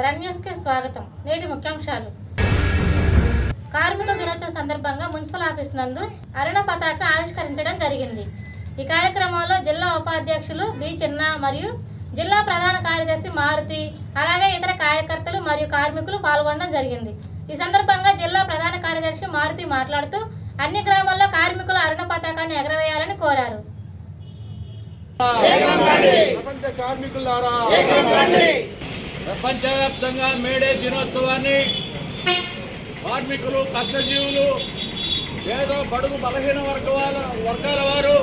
Run న్యూస్కి స్వాగతం. నేటి ముఖ్యాంశాలు. కార్మికుల దినోత్సవం సందర్భంగా మున్సిపల్ ఆఫీస్ నందు అరుణ పతాక ఆవిష్కరించడం జరిగింది. ఈ కార్యక్రమంలో జిల్లా ఉపాధ్యక్షులు బి చిన్న మరియు జిల్లా ప్రధాన కార్యదర్శి మారుతి, అలాగే ఇతర కార్యకర్తలు మరియు కార్మికులు పాల్గొనడం జరిగింది. ఈ సందర్భంగా జిల్లా ప్రధాన కార్యదర్శి మారుతి మాట్లాడుతూ అన్ని గ్రామాల్లో కార్మికుల అరుణ పతాకాన్ని ఎగరవేయాలని కోరారు. ప్రపంచ కార్మికులారా, ప్రపంచవ్యాప్తంగా మేడే దినోత్సవాన్ని కార్మికులు, కష్టజీవులు, పేద బడుగు బలహీన వర్గాల వారు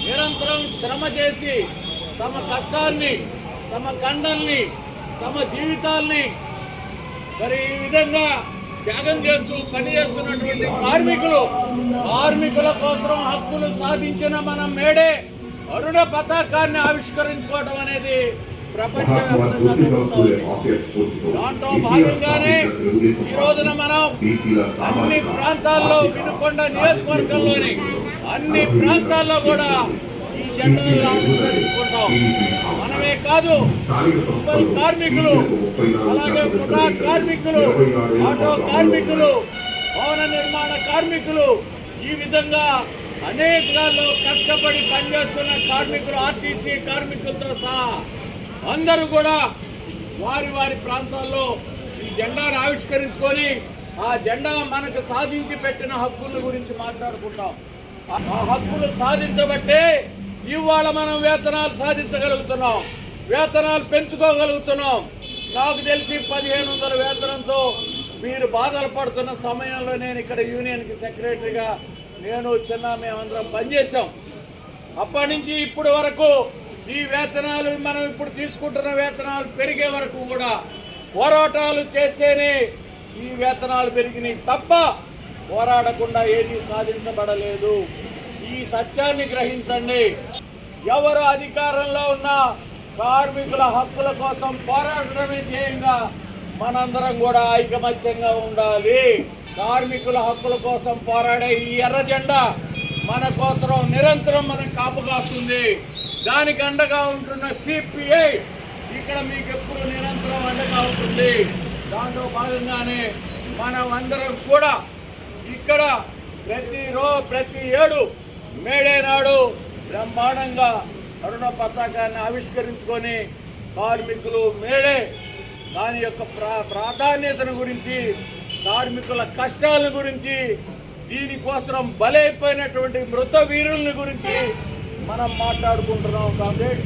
నిరంతరం శ్రమ చేసి తమ కష్టాన్ని, తమ కండల్ని, తమ జీవితాల్ని మరి ఈ విధంగా త్యాగం చేస్తూ పనిచేస్తున్నటువంటి కార్మికుల కోసం హక్కులు సాధించిన మన మేడే అరుణ పతాకాన్ని ఆవిష్కరించుకోవడం అనేది ప్రపంచవ్యాప్తంగా జరుగుతుంది. దాంట్లో భాగంగానే ఈ రోజున మనం అన్ని ప్రాంతాల్లో, వినుకొండ నియోజకవర్గంలోని అన్ని ప్రాంతాల్లో కూడా ఈ జెండాను ఆవిష్కరించుకుంటాం. మనమే కాదు, మున్సిపల్ కార్మికులు, అలాగే ముఠా కార్మికులు, ఆటో కార్మికులు, భవన నిర్మాణ కార్మికులు, ఈ విధంగా అనేకాల్లో కష్టపడి పనిచేస్తున్న కార్మికులు, ఆర్టీసీ కార్మికులతో సహా అందరూ కూడా వారి వారి ప్రాంతాల్లో ఈ జెండాను ఆవిష్కరించుకొని ఆ జెండా మనకు సాధించి పెట్టిన హక్కుల గురించి మాట్లాడుకుంటాం. ఆ హక్కులు సాధించబట్టే ఇవాళ మనం వేతనాలు సాధించగలుగుతున్నాం, వేతనాలు పెంచుకోగలుగుతున్నాం. నాకు తెలిసి 1500 వేతనంతో మీరు బాధలు పడుతున్న సమయంలో నేను ఇక్కడ యూనియన్కి సెక్రటరీగా నేను మేమందరం పనిచేసాం. అప్పటి నుంచి ఇప్పటి వరకు ఈ వేతనాలు, మనం ఇప్పుడు తీసుకుంటున్న వేతనాలు పెరిగే వరకు కూడా పోరాటాలు చేస్తేనే ఈ వేతనాలు పెరిగినాయి తప్ప పోరాడకుండా ఏది సాధించబడలేదు. ఈ సత్యాన్ని గ్రహించండి. ఎవరు అధికారంలో ఉన్న కార్మికుల హక్కుల కోసం పోరాడమే ధ్యేయంగా మనందరం కూడా ఐకమత్యంగా ఉండాలి. కార్మికుల హక్కుల కోసం పోరాడే ఈ ఎర్ర జెండా మన కోసం నిరంతరం మనం కాపు కాస్తుంది. దానికి అండగా ఉంటున్న సిపిఐ ఇక్కడ మీకు ఎప్పుడు నిరంతరం అండగా ఉంటుంది. దాంట్లో భాగంగానే మనం అందరం కూడా ఇక్కడ ప్రతి ఏడు మేడే నాడు బ్రహ్మాండంగా అరుణ పతాకాన్ని ఆవిష్కరించుకొని కార్మికులు మేడే దాని యొక్క ప్రాధాన్యతను గురించి, కార్మికుల కష్టాల గురించి, దీనికోసం బలైపోయినటువంటి మృత వీరుల గురించి మనం మాట్లాడుకుంటున్నాం. కామ్రేడ్,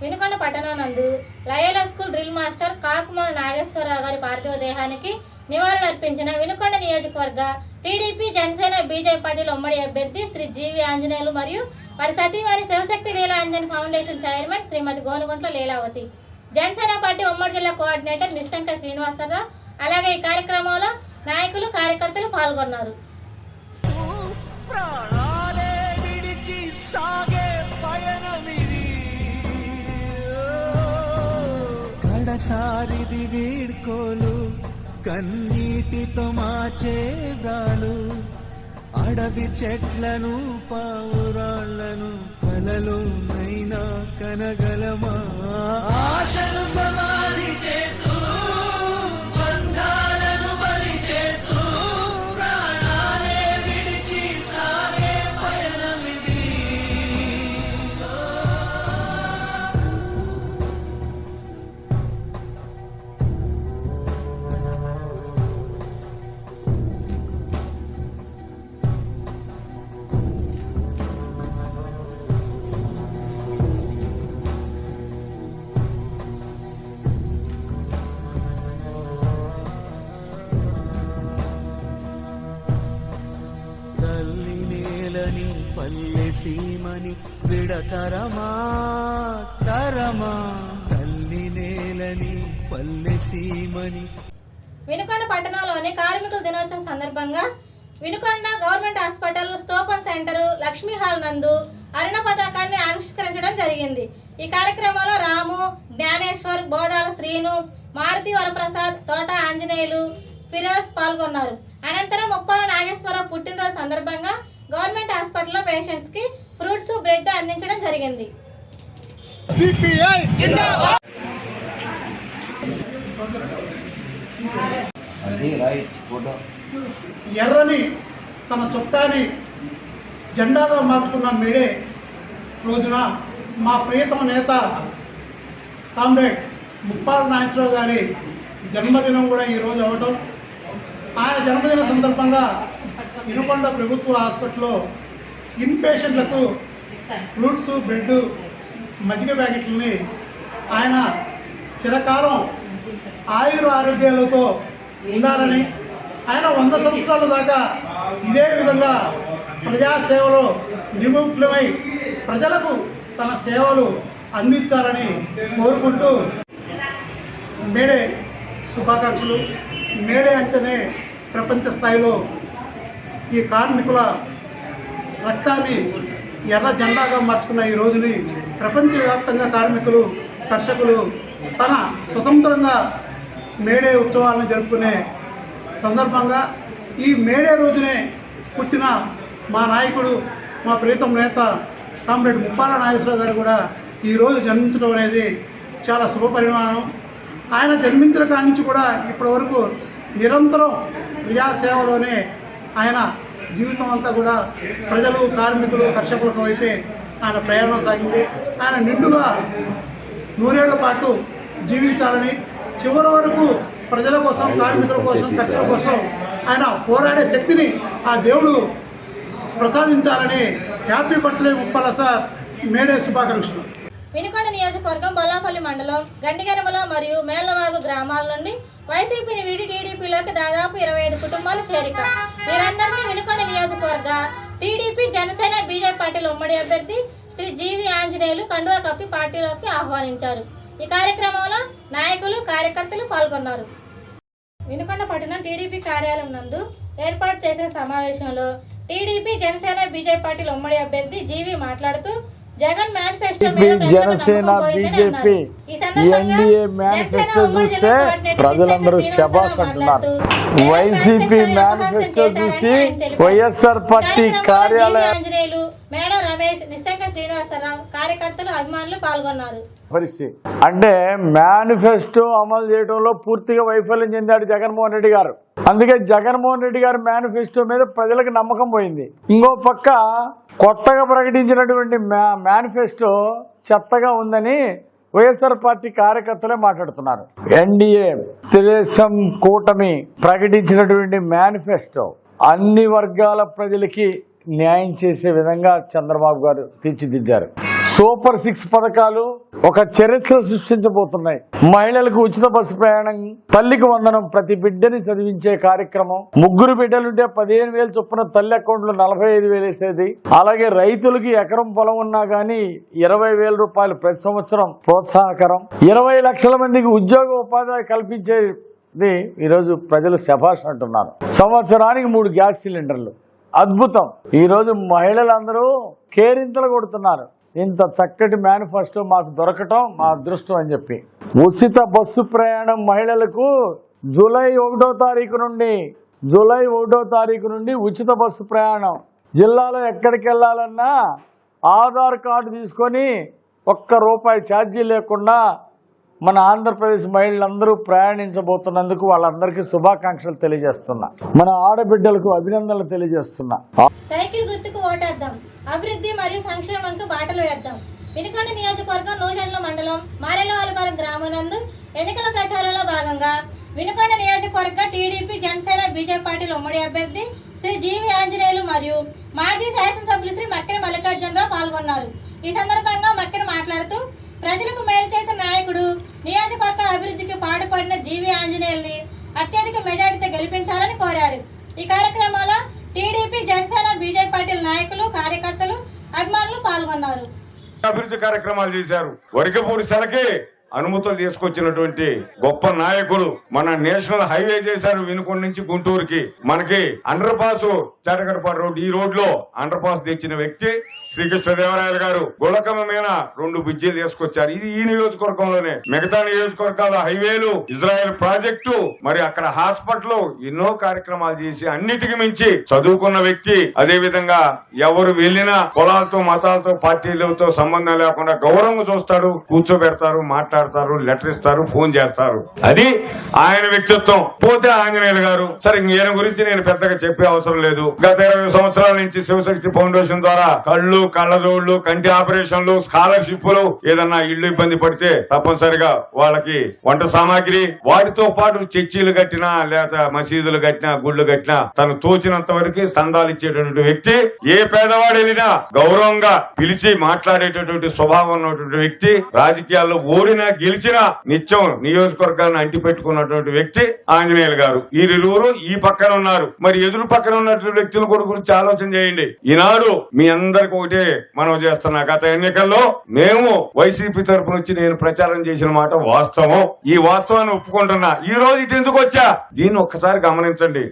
వినుకొండ పట్టణం నందు Loyola school drill master Kakumala Nageswara Rao గారి పార్థివ దేహానికి నివాళులర్పించిన వినుకొండ నియోజకవర్గ టీడీపీ, జనసేన, బీజేపీ పార్టీల ఉమ్మడి అభ్యర్థి శ్రీ జీవి ఆంజనేయులు మరియు వారి సతీమణి శివశక్తి లీలా అంజన్ ఫౌండేషన్ చైర్మన్ శ్రీమతి గోనుగుంట్ల లీలావతి, జనసేన పార్టీ ఉమ్మడి జిల్లా కోఆర్డినేటర్ నిశంక శ్రీనివాసరావు, అలాగే ఈ కార్యక్రమంలో నాయకులు, కార్యకర్తలు పాల్గొన్నారు. కడసారిది వీడ్కోలు, కన్నీటితో మాచే వ్రాలు, అడవి చెట్లను, పావురాళ్లను కలలో నైనా కనగలమా? ఆశలు సమాధి చేస్తూ, బంధాలను బలి చేస్తూ, ప్రాణాలే విడిచి సాగే పయనమిది. తల్లి నేలని పల్లె సీమని విడతరమా తరమా, తల్లి నేలని పల్లె సీమని. వినుకొండ పట్టణంలోని కార్మికుల దినోత్సవం సందర్భంగా వినుకొండ గవర్నమెంట్ హాస్పిటల్, స్తోపన్ సెంటర్, లక్ష్మీ హాల్ నందు అరుణ పతాకాన్ని ఆవిష్కరించడం జరిగింది. ఈ కార్యక్రమంలో రాము, జ్ఞానేశ్వర్, బోధాల శ్రీను, మారుతి వరప్రసాద్, తోట ఆంజనేయులు, ఫిరోజ్ పాల్గొన్నారు. అనంతరం ముప్పాల నాగేశ్వరరావు పుట్టినరోజు సందర్భంగా గవర్నమెంట్ హాస్పిటల్లో పేషెంట్స్ కి ఫ్రూట్స్, బ్రెడ్ అందించడం జరిగింది. ఎర్రని తన చొక్కాని జెండాగా మార్చుకున్న మేడే రోజున మా ప్రియతమ నేత కామ్రేడ్ ముప్పాల నాగేశ్వరరావు గారి జన్మదినం కూడా ఈరోజు అవటం, ఆయన జన్మదిన సందర్భంగా వినుకొండ ప్రభుత్వ హాస్పిటల్లో ఇన్పేషెంట్లకు ఫ్రూట్స్, బ్రెడ్, మజ్జిగ ప్యాకెట్లని ఆయన చిరకాలం ఆరోగ్యాలతో ఉండాలని, ఆయన 100 సంవత్సరాల దాకా ఇదే విధంగా ప్రజాసేవలో నిమగ్నమై ప్రజలకు తన సేవలు అందించాలని కోరుకుంటూ మేడే శుభాకాంక్షలు. మేడే అంటేనే ప్రపంచ స్థాయిలో ఈ కార్మికుల రక్తాన్ని ఎర్ర జెండాగా మార్చుకున్న ఈ రోజుని ప్రపంచవ్యాప్తంగా కార్మికులు, కర్షకులు తన స్వతంత్రంగా మేడే ఉత్సవాలను జరుపుకునే సందర్భంగా ఈ మేడే రోజునే పుట్టిన మా నాయకుడు, మా ప్రీతం నేత కామ్రేడ్ ముప్పాల నాగేశ్వరరావు గారు కూడా ఈరోజు జన్మించడం అనేది చాలా శుభ పరిణామం. ఆయన జన్మించిన కాడి నుంచి కూడా ఇప్పటి వరకు నిరంతరం ప్రజాసేవలోనే ఆయన జీవితం అంతా కూడా ప్రజలు, కార్మికులు, కర్షకులకు వైపే ఆయన ప్రయాణం సాగింది. ఆయన నిండుగా 100 ఏళ్ల పాటు జీవించాలని, చివరి వరకు ప్రజల కోసం, కార్మికుల కోసం, కర్షకుల కోసం ఆయన పోరాడే శక్తిని ఆ దేవుడు ప్రసాదించాలని happy birthday Muppala sir. May Day శుభాకాంక్షలు. వినుకొండ నియోజకవర్గం బొల్లాపల్లి మండలం గండిగనమల మరియు మేళ్లవాగు గ్రామాల నుండి వైసీపీని వీడి టీడీపీలోకి దాదాపు 25 కుటుంబాల చేరిక. వీరందరినీ వినుకొండ నియోజకవర్గ టీడీపీ, జనసేన, బీజేపీ పార్టీల ఉమ్మడి అభ్యర్థి శ్రీ జీవి ఆంజనేయులు కండువా కప్పి పార్టీలోకి ఆహ్వానించారు. ఈ కార్యక్రమంలో నాయకులు, కార్యకర్తలు పాల్గొన్నారు. వినుకొండ పట్టణం టీడీపీ కార్యాలయం నందు ఏర్పాటు చేసిన సమావేశంలో టీడీపీ, జనసేన, బీజేపీ పార్టీల ఉమ్మడి అభ్యర్థి జీవి మాట్లాడుతూ Jagan manifesto Janasena, BJP, NDA manifesto చూస్తే ప్రజలందరూ శబాష్ అంటున్నారు. వైసీపీ మేనిఫెస్టో చూసి వైఎస్ఆర్ పార్టీ కార్యాలయం ఆంజనేయులు, మేడ రమేష్, నిశంక శ్రీనివాసరావు, కార్యకర్తలు, అభిమానులు పాల్గొన్నారు. పరిస్థితి అంటే మేనిఫెస్టో అమలు చేయడంలో పూర్తిగా వైఫల్యం చెందాడు జగన్మోహన్ రెడ్డి గారు. అందుకే జగన్మోహన్ రెడ్డి గారి మేనిఫెస్టో మీద ప్రజలకు నమ్మకం పోయింది. ఇంకో పక్క కొత్తగా ప్రకటించినటువంటి మేనిఫెస్టో చెత్తగా ఉందని వైఎస్ఆర్ పార్టీ కార్యకర్తలే మాట్లాడుతున్నారు. ఎన్డీఏ తెలుగుదేశం కూటమి ప్రకటించినటువంటి మేనిఫెస్టో అన్ని వర్గాల ప్రజలకి న్యాయం చేసే విధంగా చంద్రబాబు గారు తీర్చిదిద్దారు. సూపర్ 6 పథకాలు ఒక చరిత్ర సృష్టించబోతున్నాయి. మహిళలకు ఉచిత బస్సు ప్రయాణం, తల్లికి వందనం, ప్రతి బిడ్డని చదివించే కార్యక్రమం, 3 బిడ్డలుంటే 15,000 చొప్పున తల్లి అకౌంట్లో 45,000 వేసేది. అలాగే రైతులకి ఎకరం పొలం ఉన్నా గానీ 20,000 రూపాయలు ప్రతి సంవత్సరం ప్రోత్సాహకరం. 20 లక్షల మందికి ఉద్యోగ ఉపాధి కల్పించేది ఈరోజు ప్రజలు శభాష్ అంటున్నారు. సంవత్సరానికి 3 గ్యాస్ సిలిండర్లు, అద్భుతం. ఈరోజు మహిళలందరూ కేరింతలు కొడుతున్నారు. ఇంత చక్కటి మేనిఫెస్టో మాకు దొరకటం మా అదృష్టం అని చెప్పి. ఉచిత బస్సు ప్రయాణం మహిళలకు జూలై 1వ తారీఖు నుండి ఉచిత బస్సు ప్రయాణం. జిల్లాలో ఎక్కడికి వెళ్ళాలన్నా ఆధార్ కార్డు తీసుకొని ₹1 ఛార్జీ లేకుండా మన ఆంధ్రప్రదేశ్ మహిళలందరూ ప్రయాణించబోతున్నందుకు వాళ్ళందరికీ శుభాకాంక్షలు తెలియజేస్తున్నా. మన ఆడబిడ్డలకు అభినందనలు తెలియజేస్తున్నా. సైకిల్ గుర్తుకు ఓటేద్దాం, అభివృద్ధి మరియు సంక్షేమంకు బాటలు వేద్దాం. వినుకొండ నియోజకవర్గం నూజెండ్ల మండలం మారెళ్ళవారిపాలెం గ్రామం నందు ఎన్నికల ప్రచారంలో భాగంగా వినుకొండ నియోజకవర్గ టీడీపీ, జనసేన, బీజేపీ పార్టీల ఉమ్మడి అభ్యర్థి శ్రీ జీవి ఆంజనేయులు మరియు మాజీ శాసనసభ్యులు శ్రీ మక్కిన మల్లికార్జునరావు పాల్గొన్నారు. ఈ సందర్భంగా మక్కిన మాట్లాడుతూ ప్రజలకు మేలు చేసిన నాయకుడు, నియోజకవర్గ అభివృద్ధికి పాటుపడిన జీవి ఆంజనేయుల్ని అత్యధిక మెజారిటీతో గెలిపించాలని కోరారు. ఈ కార్యక్రమంలో టీడీపీ, జనసేన, బీజేపీ పార్టీల నాయకులు, కార్యకర్తలు, అభిమానులు పాల్గొన్నారు. అభివృద్ధి కార్యక్రమాలు చేశారు. వరికపూడి సెలకి అనుమతులు తీసుకొచ్చినటువంటి గొప్ప నాయకులు. మన నేషనల్ హైవే చేశారు వినుకొండ నుంచి గుంటూరుకి. మనకి అండర్ పాస్ చాటగడపాడు రోడ్, ఈ రోడ్ లో అండర్ పాస్ తెచ్చిన వ్యక్తి శ్రీకృష్ణదేవరాయలు గారు. గుళకమ్మ మీద 2 బ్రిడ్జిలు తీసుకొచ్చారు. ఇది ఈ నియోజకవర్గంలోనే. మిగతా నియోజకవర్గాల హైవేలు, ఇజ్రాయెల్ ప్రాజెక్టు, మరి అక్కడ హాస్పిటల్, ఎన్నో కార్యక్రమాలు చేసి అన్నిటికి మించి చదువుకున్న వ్యక్తి. అదే విధంగా ఎవరు వెళ్ళినా కులాలతో, మతాలతో, పార్టీలతో సంబంధం లేకుండా గౌరవంగా చూస్తాడు, కూర్చోబెడతారు, మాట్లాడతారు. మాట్లాడతారు, లెటర్ ఇస్తారు, ఫోన్ చేస్తారు. అది ఆయన వ్యక్తిత్వం. పోతే ఆంజనేయులు గారు సరే, ఈయన గురించి నేను పెద్దగా చెప్పే అవసరం లేదు. గత 20 సంవత్సరాల నుంచి శివశక్తి ఫౌండేషన్ ద్వారా కళ్ళు, కళ్ళజోళ్లు, కంటి ఆపరేషన్లు, స్కాలర్షిప్లు, ఏదన్నా ఇల్లు ఇబ్బంది పడితే తప్పనిసరిగా వాళ్ళకి వంట సామాగ్రి, వాటితో పాటు చర్చీలు కట్టినా లేదా మసీదులు కట్టినా గుళ్ళు కట్టినా తను తోచినంత వరకు సందాలు ఇచ్చేటటువంటి వ్యక్తి. ఏ పేదవాడు వెళ్ళినా గౌరవంగా పిలిచి మాట్లాడేటటువంటి స్వభావం ఉన్నటువంటి వ్యక్తి. రాజకీయాల్లో ఓడినా గెలిచినా నిత్యం నియోజకవర్గాలను అంటి పెట్టుకున్నటువంటి వ్యక్తి ఆంజనేయులు గారు. వీరిరువురు ఈ పక్కన ఉన్నారు. మరి ఎదురు పక్కన ఉన్నటువంటి వ్యక్తుల గురించి ఆలోచన చేయండి. ఈనాడు మీ అందరికి ఒకటే మనం చేస్తున్నా, గత ఎన్నికల్లో మేము వైసీపీ తరపు నుంచి నేను ప్రచారం చేసిన మాట వాస్తవం. ఈ వాస్తవాన్ని ఒప్పుకుంటున్నా. ఈ రోజు ఇటు ఎందుకు వచ్చా దీన్ని ఒక్కసారి గమనించండి.